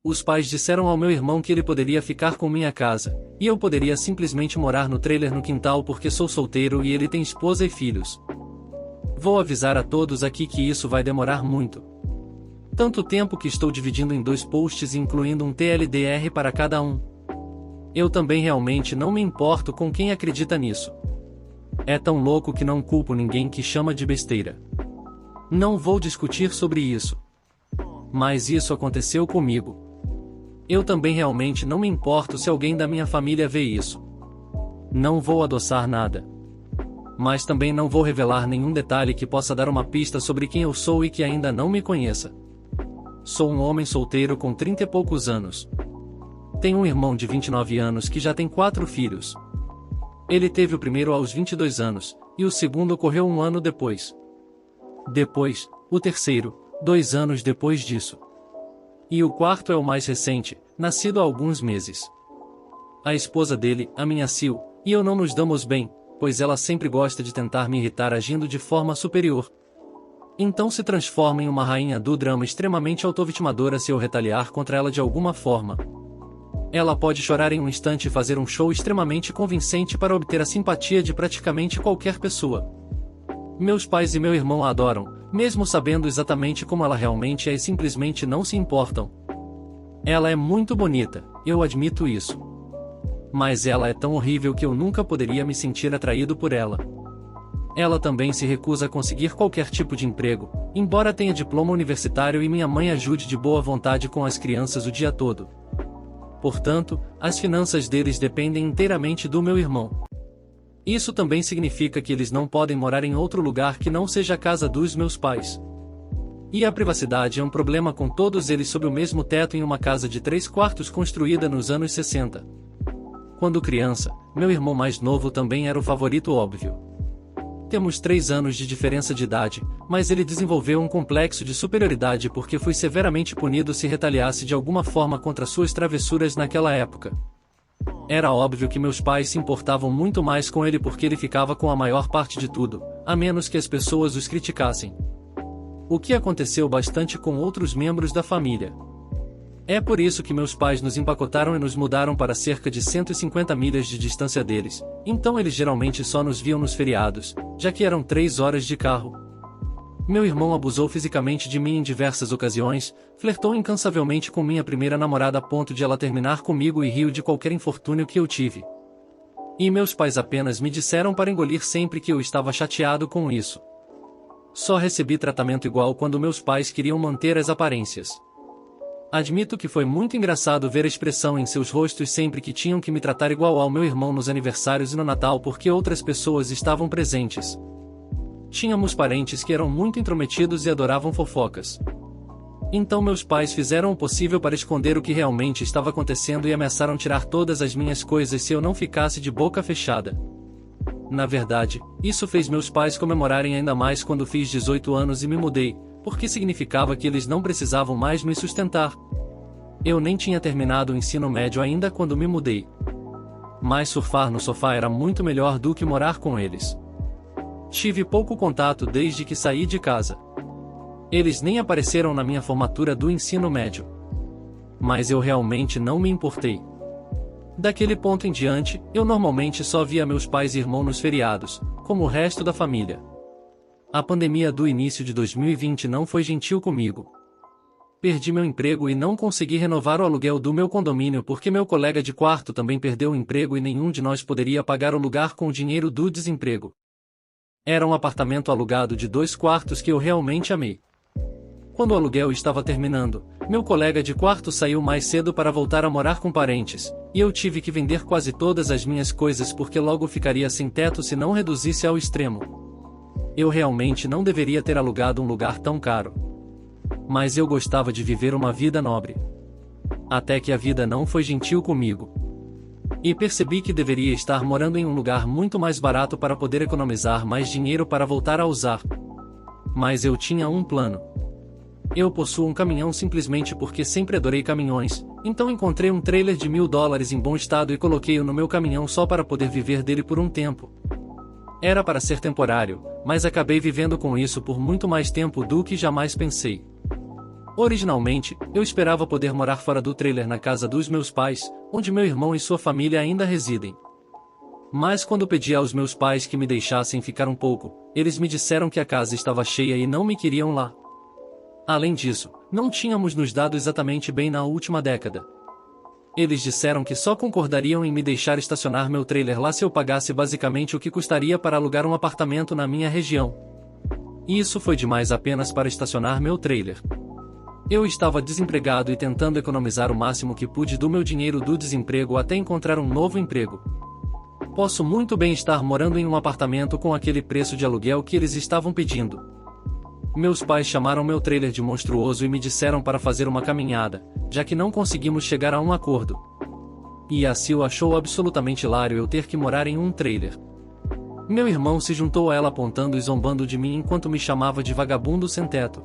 Os pais disseram ao meu irmão que ele poderia ficar com minha casa, e eu poderia simplesmente morar no trailer no quintal porque sou solteiro e ele tem esposa e filhos. Vou avisar a todos aqui que isso vai demorar muito. Tanto tempo que estou dividindo em 2 posts incluindo um TLDR para cada um. Eu também realmente não me importo com quem acredita nisso. É tão louco que não culpo ninguém que chama de besteira. Não vou discutir sobre isso. Mas isso aconteceu comigo. Eu também realmente não me importo se alguém da minha família vê isso. Não vou adoçar nada. Mas também não vou revelar nenhum detalhe que possa dar uma pista sobre quem eu sou e que ainda não me conheça. Sou um homem solteiro com 30 e poucos anos. Tenho um irmão de 29 anos que já tem 4 filhos. Ele teve o primeiro aos 22 anos, e o segundo ocorreu 1 ano depois. Depois, o terceiro, 2 anos depois disso. E o quarto é o mais recente, nascido há alguns meses. A esposa dele, a minha Sil, e eu não nos damos bem, pois ela sempre gosta de tentar me irritar agindo de forma superior. Então se transforma em uma rainha do drama extremamente autovitimadora se eu retaliar contra ela de alguma forma. Ela pode chorar em um instante e fazer um show extremamente convincente para obter a simpatia de praticamente qualquer pessoa. Meus pais e meu irmão a adoram, mesmo sabendo exatamente como ela realmente é e simplesmente não se importam. Ela é muito bonita, eu admito isso. Mas ela é tão horrível que eu nunca poderia me sentir atraído por ela. Ela também se recusa a conseguir qualquer tipo de emprego, embora tenha diploma universitário e minha mãe ajude de boa vontade com as crianças o dia todo. Portanto, as finanças deles dependem inteiramente do meu irmão. Isso também significa que eles não podem morar em outro lugar que não seja a casa dos meus pais. E a privacidade é um problema com todos eles sob o mesmo teto em uma casa de 3 quartos construída nos anos 60. Quando criança, meu irmão mais novo também era o favorito óbvio. Temos 3 anos de diferença de idade, mas ele desenvolveu um complexo de superioridade porque fui severamente punido se retaliasse de alguma forma contra suas travessuras naquela época. Era óbvio que meus pais se importavam muito mais com ele porque ele ficava com a maior parte de tudo, a menos que as pessoas os criticassem. O que aconteceu bastante com outros membros da família. É por isso que meus pais nos empacotaram e nos mudaram para cerca de 150 milhas de distância deles, então eles geralmente só nos viam nos feriados, já que eram 3 horas de carro. Meu irmão abusou fisicamente de mim em diversas ocasiões, flertou incansavelmente com minha primeira namorada a ponto de ela terminar comigo e riu de qualquer infortúnio que eu tive. E meus pais apenas me disseram para engolir sempre que eu estava chateado com isso. Só recebi tratamento igual quando meus pais queriam manter as aparências. Admito que foi muito engraçado ver a expressão em seus rostos sempre que tinham que me tratar igual ao meu irmão nos aniversários e no Natal porque outras pessoas estavam presentes. Tínhamos parentes que eram muito intrometidos e adoravam fofocas. Então meus pais fizeram o possível para esconder o que realmente estava acontecendo e ameaçaram tirar todas as minhas coisas se eu não ficasse de boca fechada. Na verdade, isso fez meus pais comemorarem ainda mais quando fiz 18 anos e me mudei, porque significava que eles não precisavam mais me sustentar. Eu nem tinha terminado o ensino médio ainda quando me mudei. Mas surfar no sofá era muito melhor do que morar com eles. Tive pouco contato desde que saí de casa. Eles nem apareceram na minha formatura do ensino médio. Mas eu realmente não me importei. Daquele ponto em diante, eu normalmente só via meus pais e irmão nos feriados, como o resto da família. A pandemia do início de 2020 não foi gentil comigo. Perdi meu emprego e não consegui renovar o aluguel do meu condomínio porque meu colega de quarto também perdeu o emprego e nenhum de nós poderia pagar o lugar com o dinheiro do desemprego. Era um apartamento alugado de 2 quartos que eu realmente amei. Quando o aluguel estava terminando, meu colega de quarto saiu mais cedo para voltar a morar com parentes, e eu tive que vender quase todas as minhas coisas porque logo ficaria sem teto se não reduzisse ao extremo. Eu realmente não deveria ter alugado um lugar tão caro. Mas eu gostava de viver uma vida nobre. Até que a vida não foi gentil comigo. E percebi que deveria estar morando em um lugar muito mais barato para poder economizar mais dinheiro para voltar a usar. Mas eu tinha um plano. Eu possuo um caminhão simplesmente porque sempre adorei caminhões, então encontrei um trailer de $1000 em bom estado e coloquei-o no meu caminhão só para poder viver dele por um tempo. Era para ser temporário, mas acabei vivendo com isso por muito mais tempo do que jamais pensei. Originalmente, eu esperava poder morar fora do trailer na casa dos meus pais, onde meu irmão e sua família ainda residem. Mas quando pedi aos meus pais que me deixassem ficar um pouco, eles me disseram que a casa estava cheia e não me queriam lá. Além disso, não tínhamos nos dado exatamente bem na última década. Eles disseram que só concordariam em me deixar estacionar meu trailer lá se eu pagasse basicamente o que custaria para alugar um apartamento na minha região. E isso foi demais apenas para estacionar meu trailer. Eu estava desempregado e tentando economizar o máximo que pude do meu dinheiro do desemprego até encontrar um novo emprego. Posso muito bem estar morando em um apartamento com aquele preço de aluguel que eles estavam pedindo. Meus pais chamaram meu trailer de monstruoso e me disseram para fazer uma caminhada, já que não conseguimos chegar a um acordo. E a Sil achou absolutamente hilário eu ter que morar em um trailer. Meu irmão se juntou a ela apontando e zombando de mim enquanto me chamava de vagabundo sem teto.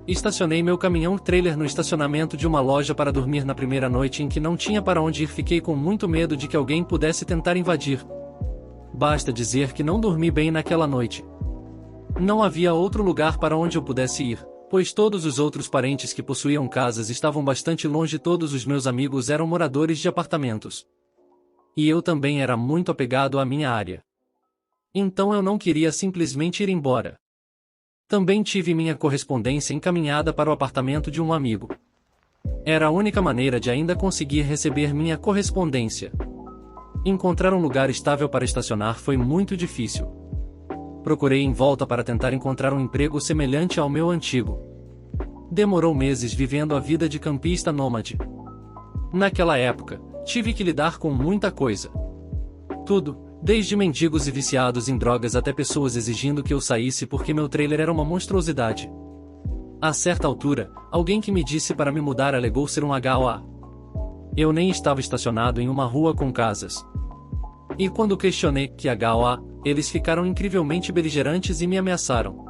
Estacionei meu caminhão-trailer no estacionamento de uma loja para dormir na primeira noite em que não tinha para onde ir. Fiquei com muito medo de que alguém pudesse tentar invadir. Basta dizer que não dormi bem naquela noite. Não havia outro lugar para onde eu pudesse ir, pois todos os outros parentes que possuíam casas estavam bastante longe. Todos os meus amigos eram moradores de apartamentos. E eu também era muito apegado à minha área. Então eu não queria simplesmente ir embora. Também tive minha correspondência encaminhada para o apartamento de um amigo. Era a única maneira de ainda conseguir receber minha correspondência. Encontrar um lugar estável para estacionar foi muito difícil. Procurei em volta para tentar encontrar um emprego semelhante ao meu antigo. Demorou meses vivendo a vida de campista nômade. Naquela época, tive que lidar com muita coisa. Tudo. Desde mendigos e viciados em drogas até pessoas exigindo que eu saísse porque meu trailer era uma monstruosidade. A certa altura, alguém que me disse para me mudar alegou ser um HOA. Eu nem estava estacionado em uma rua com casas. E quando questionei que HOA, eles ficaram incrivelmente beligerantes e me ameaçaram.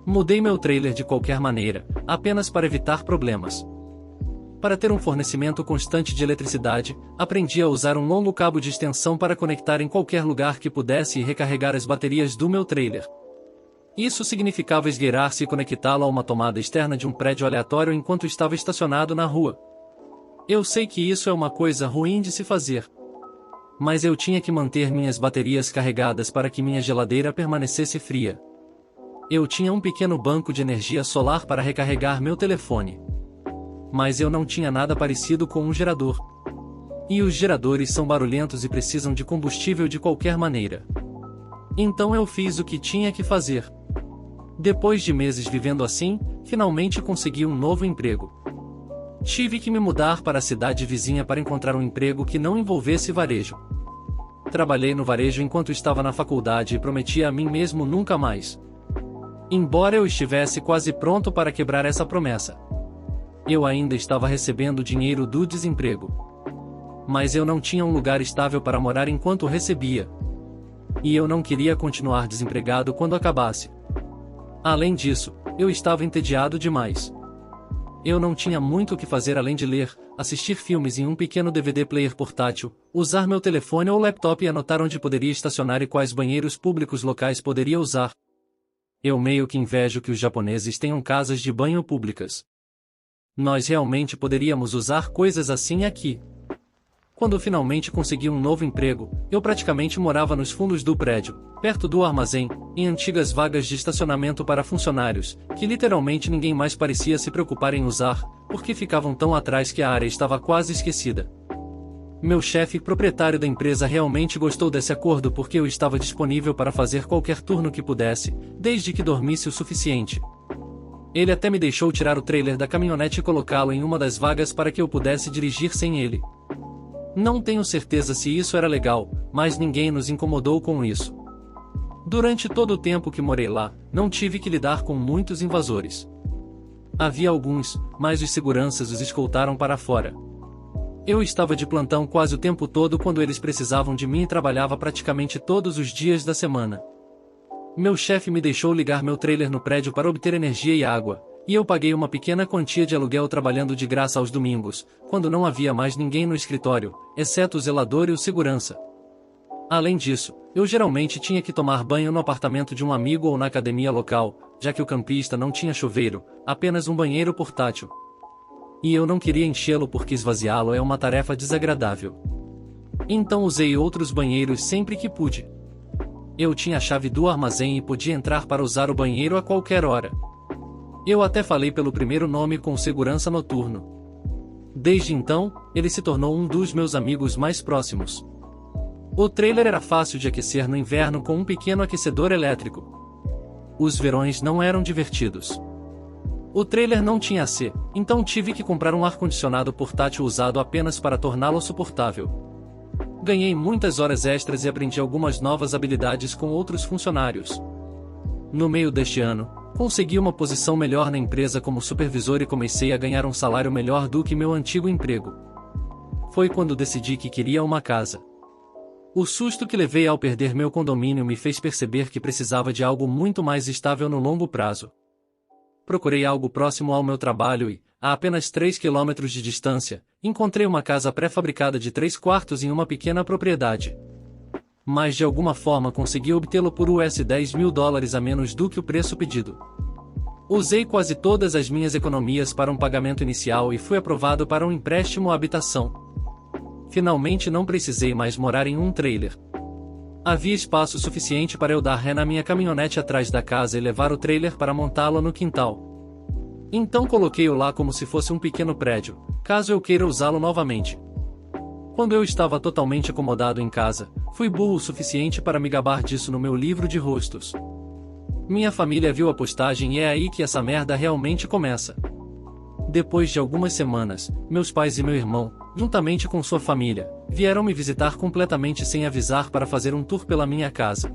Mudei meu trailer de qualquer maneira, apenas para evitar problemas. Para ter um fornecimento constante de eletricidade, aprendi a usar um longo cabo de extensão para conectar em qualquer lugar que pudesse e recarregar as baterias do meu trailer. Isso significava esgueirar-se e conectá-lo a uma tomada externa de um prédio aleatório enquanto estava estacionado na rua. Eu sei que isso é uma coisa ruim de se fazer. Mas eu tinha que manter minhas baterias carregadas para que minha geladeira permanecesse fria. Eu tinha um pequeno banco de energia solar para recarregar meu telefone. Mas eu não tinha nada parecido com um gerador. E os geradores são barulhentos e precisam de combustível de qualquer maneira. Então eu fiz o que tinha que fazer. Depois de meses vivendo assim, finalmente consegui um novo emprego. Tive que me mudar para a cidade vizinha para encontrar um emprego que não envolvesse varejo. Trabalhei no varejo enquanto estava na faculdade e prometi a mim mesmo nunca mais. Embora eu estivesse quase pronto para quebrar essa promessa. Eu ainda estava recebendo dinheiro do desemprego. Mas eu não tinha um lugar estável para morar enquanto recebia. E eu não queria continuar desempregado quando acabasse. Além disso, eu estava entediado demais. Eu não tinha muito o que fazer além de ler, assistir filmes em um pequeno DVD player portátil, usar meu telefone ou laptop e anotar onde poderia estacionar e quais banheiros públicos locais poderia usar. Eu meio que invejo que os japoneses tenham casas de banho públicas. Nós realmente poderíamos usar coisas assim aqui. Quando finalmente consegui um novo emprego, eu praticamente morava nos fundos do prédio, perto do armazém, em antigas vagas de estacionamento para funcionários, que literalmente ninguém mais parecia se preocupar em usar, porque ficavam tão atrás que a área estava quase esquecida. Meu chefe proprietário da empresa realmente gostou desse acordo porque eu estava disponível para fazer qualquer turno que pudesse, desde que dormisse o suficiente. Ele até me deixou tirar o trailer da caminhonete e colocá-lo em uma das vagas para que eu pudesse dirigir sem ele. Não tenho certeza se isso era legal, mas ninguém nos incomodou com isso. Durante todo o tempo que morei lá, não tive que lidar com muitos invasores. Havia alguns, mas os seguranças os escoltaram para fora. Eu estava de plantão quase o tempo todo quando eles precisavam de mim e trabalhava praticamente todos os dias da semana. Meu chefe me deixou ligar meu trailer no prédio para obter energia e água, e eu paguei uma pequena quantia de aluguel trabalhando de graça aos domingos, quando não havia mais ninguém no escritório, exceto o zelador e o segurança. Além disso, eu geralmente tinha que tomar banho no apartamento de um amigo ou na academia local, já que o campista não tinha chuveiro, apenas um banheiro portátil. E eu não queria enchê-lo porque esvaziá-lo é uma tarefa desagradável. Então usei outros banheiros sempre que pude. Eu tinha a chave do armazém e podia entrar para usar o banheiro a qualquer hora. Eu até falei pelo primeiro nome com o segurança noturno. Desde então, ele se tornou um dos meus amigos mais próximos. O trailer era fácil de aquecer no inverno com um pequeno aquecedor elétrico. Os verões não eram divertidos. O trailer não tinha AC, então tive que comprar um ar-condicionado portátil usado apenas para torná-lo suportável. Ganhei muitas horas extras e aprendi algumas novas habilidades com outros funcionários. No meio deste ano, consegui uma posição melhor na empresa como supervisor e comecei a ganhar um salário melhor do que meu antigo emprego. Foi quando decidi que queria uma casa. O susto que levei ao perder meu condomínio me fez perceber que precisava de algo muito mais estável no longo prazo. Procurei algo próximo ao meu trabalho e, a apenas 3 quilômetros de distância, encontrei uma casa pré-fabricada de 3 quartos em uma pequena propriedade. Mas de alguma forma consegui obtê-lo por US$ 10.000 a menos do que o preço pedido. Usei quase todas as minhas economias para um pagamento inicial e fui aprovado para um empréstimo à habitação. Finalmente não precisei mais morar em um trailer. Havia espaço suficiente para eu dar ré na minha caminhonete atrás da casa e levar o trailer para montá-lo no quintal. Então coloquei-o lá como se fosse um pequeno prédio, caso eu queira usá-lo novamente. Quando eu estava totalmente acomodado em casa, fui burro o suficiente para me gabar disso no meu livro de rostos. Minha família viu a postagem e é aí que essa merda realmente começa. Depois de algumas semanas, meus pais e meu irmão, juntamente com sua família, vieram me visitar completamente sem avisar para fazer um tour pela minha casa.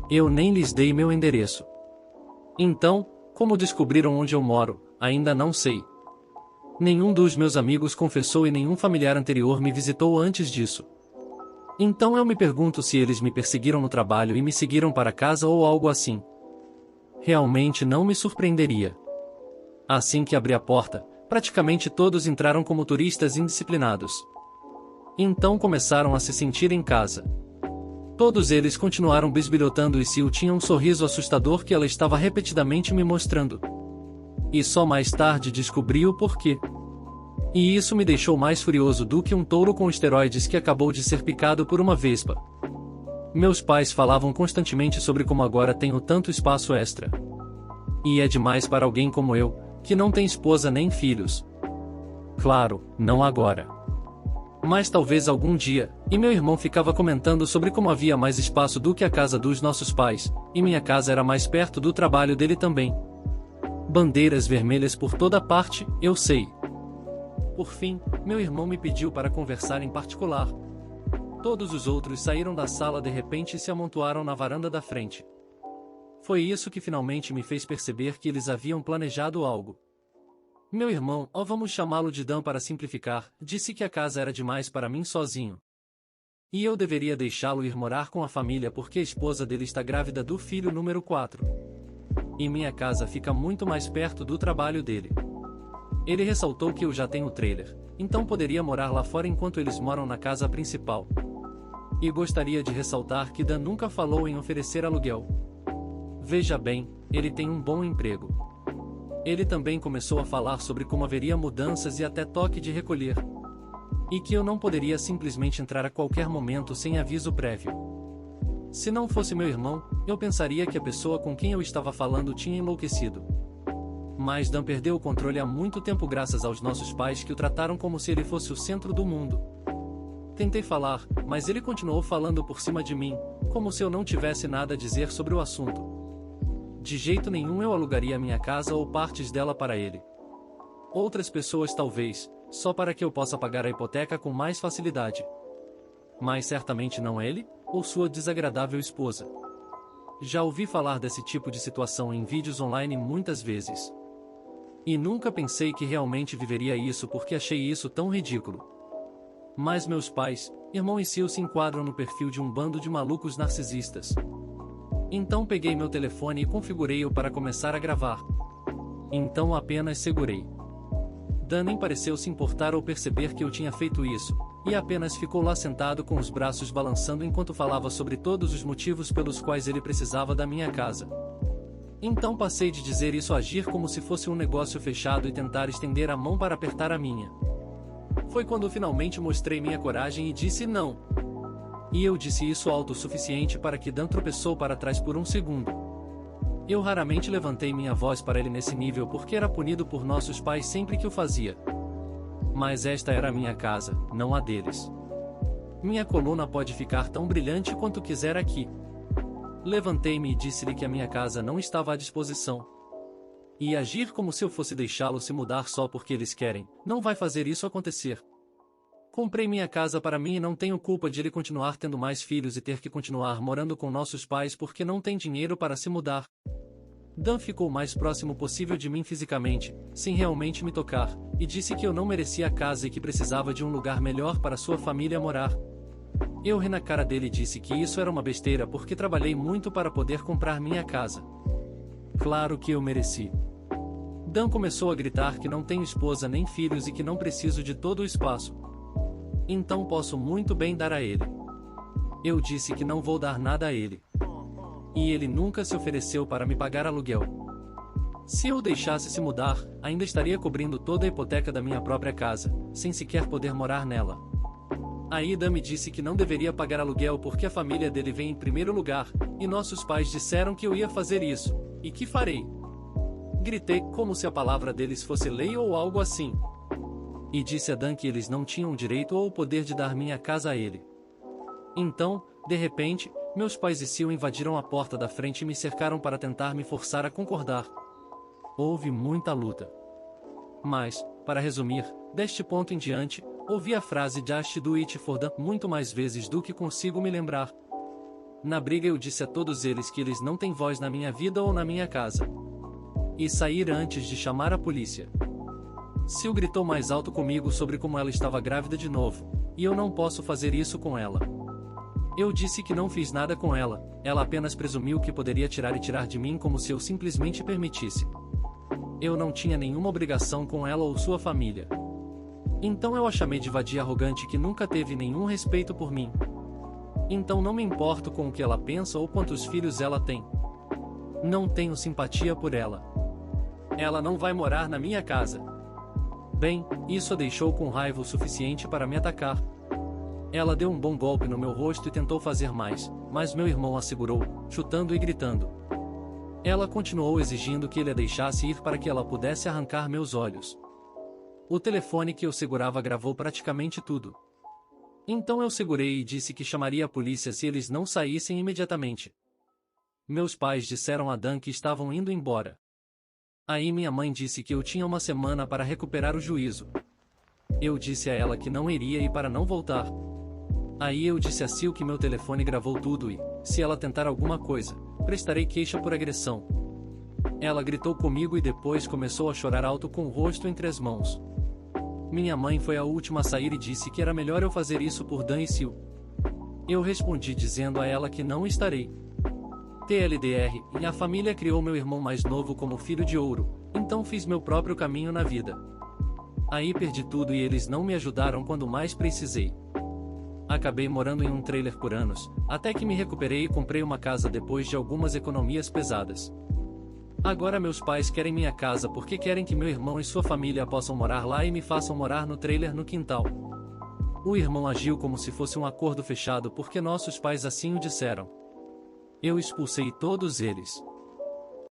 Eu nem lhes dei meu endereço. Então, como descobriram onde eu moro, ainda não sei. Nenhum dos meus amigos confessou e nenhum familiar anterior me visitou antes disso. Então eu me pergunto se eles me perseguiram no trabalho e me seguiram para casa ou algo assim. Realmente não me surpreenderia. Assim que abri a porta, praticamente todos entraram como turistas indisciplinados. Então começaram a se sentir em casa. Todos eles continuaram bisbilhotando e Sil tinha um sorriso assustador que ela estava repetidamente me mostrando. E só mais tarde descobri o porquê. E isso me deixou mais furioso do que um touro com esteroides que acabou de ser picado por uma vespa. Meus pais falavam constantemente sobre como agora tenho tanto espaço extra. E é demais para alguém como eu, que não tem esposa nem filhos. Claro, não agora. Mas talvez algum dia, e meu irmão ficava comentando sobre como havia mais espaço do que a casa dos nossos pais, e minha casa era mais perto do trabalho dele também. Bandeiras vermelhas por toda parte, eu sei. Por fim, meu irmão me pediu para conversar em particular. Todos os outros saíram da sala de repente e se amontoaram na varanda da frente. Foi isso que finalmente me fez perceber que eles haviam planejado algo. Meu irmão, vamos chamá-lo de Dan para simplificar, disse que a casa era demais para mim sozinho. E eu deveria deixá-lo ir morar com a família porque a esposa dele está grávida do filho número 4. E minha casa fica muito mais perto do trabalho dele. Ele ressaltou que eu já tenho trailer, então poderia morar lá fora enquanto eles moram na casa principal. E gostaria de ressaltar que Dan nunca falou em oferecer aluguel. Veja bem, ele tem um bom emprego. Ele também começou a falar sobre como haveria mudanças e até toque de recolher. E que eu não poderia simplesmente entrar a qualquer momento sem aviso prévio. Se não fosse meu irmão, eu pensaria que a pessoa com quem eu estava falando tinha enlouquecido. Mas Dan perdeu o controle há muito tempo graças aos nossos pais que o trataram como se ele fosse o centro do mundo. Tentei falar, mas ele continuou falando por cima de mim, como se eu não tivesse nada a dizer sobre o assunto. De jeito nenhum eu alugaria minha casa ou partes dela para ele. Outras pessoas talvez, só para que eu possa pagar a hipoteca com mais facilidade. Mas certamente não ele, ou sua desagradável esposa. Já ouvi falar desse tipo de situação em vídeos online muitas vezes. E nunca pensei que realmente viveria isso porque achei isso tão ridículo. Mas meus pais, irmão e Sil se enquadram no perfil de um bando de malucos narcisistas. Então peguei meu telefone e configurei-o para começar a gravar. Então apenas segurei. Dan nem pareceu se importar ou perceber que eu tinha feito isso, e apenas ficou lá sentado com os braços balançando enquanto falava sobre todos os motivos pelos quais ele precisava da minha casa. Então passei de dizer isso a agir como se fosse um negócio fechado e tentar estender a mão para apertar a minha. Foi quando finalmente mostrei minha coragem e disse não. E eu disse isso alto o suficiente para que Dan tropeçou para trás por um segundo. Eu raramente levantei minha voz para ele nesse nível porque era punido por nossos pais sempre que o fazia. Mas esta era a minha casa, não a deles. Minha coluna pode ficar tão brilhante quanto quiser aqui. Levantei-me e disse-lhe que a minha casa não estava à disposição. E agir como se eu fosse deixá-lo se mudar só porque eles querem, não vai fazer isso acontecer. Comprei minha casa para mim e não tenho culpa de ele continuar tendo mais filhos e ter que continuar morando com nossos pais porque não tem dinheiro para se mudar. Dan ficou o mais próximo possível de mim fisicamente, sem realmente me tocar, e disse que eu não merecia a casa e que precisava de um lugar melhor para sua família morar. Eu ri na cara dele e disse que isso era uma besteira porque trabalhei muito para poder comprar minha casa. Claro que eu mereci. Dan começou a gritar que não tenho esposa nem filhos e que não preciso de todo o espaço. Então posso muito bem dar a ele. Eu disse que não vou dar nada a ele. E ele nunca se ofereceu para me pagar aluguel. Se eu o deixasse se mudar, ainda estaria cobrindo toda a hipoteca da minha própria casa, sem sequer poder morar nela. Aí Dan me disse que não deveria pagar aluguel porque a família dele vem em primeiro lugar, e nossos pais disseram que eu ia fazer isso, e que farei. Gritei como se a palavra deles fosse lei ou algo assim. E disse a Dan que eles não tinham o direito ou o poder de dar minha casa a ele. Então, de repente, meus pais e Sil invadiram a porta da frente e me cercaram para tentar me forçar a concordar. Houve muita luta. Mas, para resumir, deste ponto em diante, ouvi a frase "Just do it for Dan" muito mais vezes do que consigo me lembrar. Na briga eu disse a todos eles que eles não têm voz na minha vida ou na minha casa. E sair antes de chamar a polícia. Sil gritou mais alto comigo sobre como ela estava grávida de novo, e eu não posso fazer isso com ela. Eu disse que não fiz nada com ela, ela apenas presumiu que poderia tirar de mim como se eu simplesmente permitisse. Eu não tinha nenhuma obrigação com ela ou sua família. Então eu a chamei de vadia arrogante que nunca teve nenhum respeito por mim. Então não me importo com o que ela pensa ou quantos filhos ela tem. Não tenho simpatia por ela. Ela não vai morar na minha casa. Bem, isso a deixou com raiva o suficiente para me atacar. Ela deu um bom golpe no meu rosto e tentou fazer mais, mas meu irmão a segurou, chutando e gritando. Ela continuou exigindo que ele a deixasse ir para que ela pudesse arrancar meus olhos. O telefone que eu segurava gravou praticamente tudo. Então eu segurei e disse que chamaria a polícia se eles não saíssem imediatamente. Meus pais disseram a Dan que estavam indo embora. Aí minha mãe disse que eu tinha uma semana para recuperar o juízo. Eu disse a ela que não iria e para não voltar. Aí eu disse a Sil que meu telefone gravou tudo e, se ela tentar alguma coisa, prestarei queixa por agressão. Ela gritou comigo e depois começou a chorar alto com o rosto entre as mãos. Minha mãe foi a última a sair e disse que era melhor eu fazer isso por Dan e Sil. Eu respondi dizendo a ela que não estarei. TLDR, e a família criou meu irmão mais novo como filho de ouro, então fiz meu próprio caminho na vida. Aí perdi tudo e eles não me ajudaram quando mais precisei. Acabei morando em um trailer por anos, até que me recuperei e comprei uma casa depois de algumas economias pesadas. Agora meus pais querem minha casa porque querem que meu irmão e sua família possam morar lá e me façam morar no trailer no quintal. O irmão agiu como se fosse um acordo fechado porque nossos pais assim o disseram. Eu expulsei todos eles.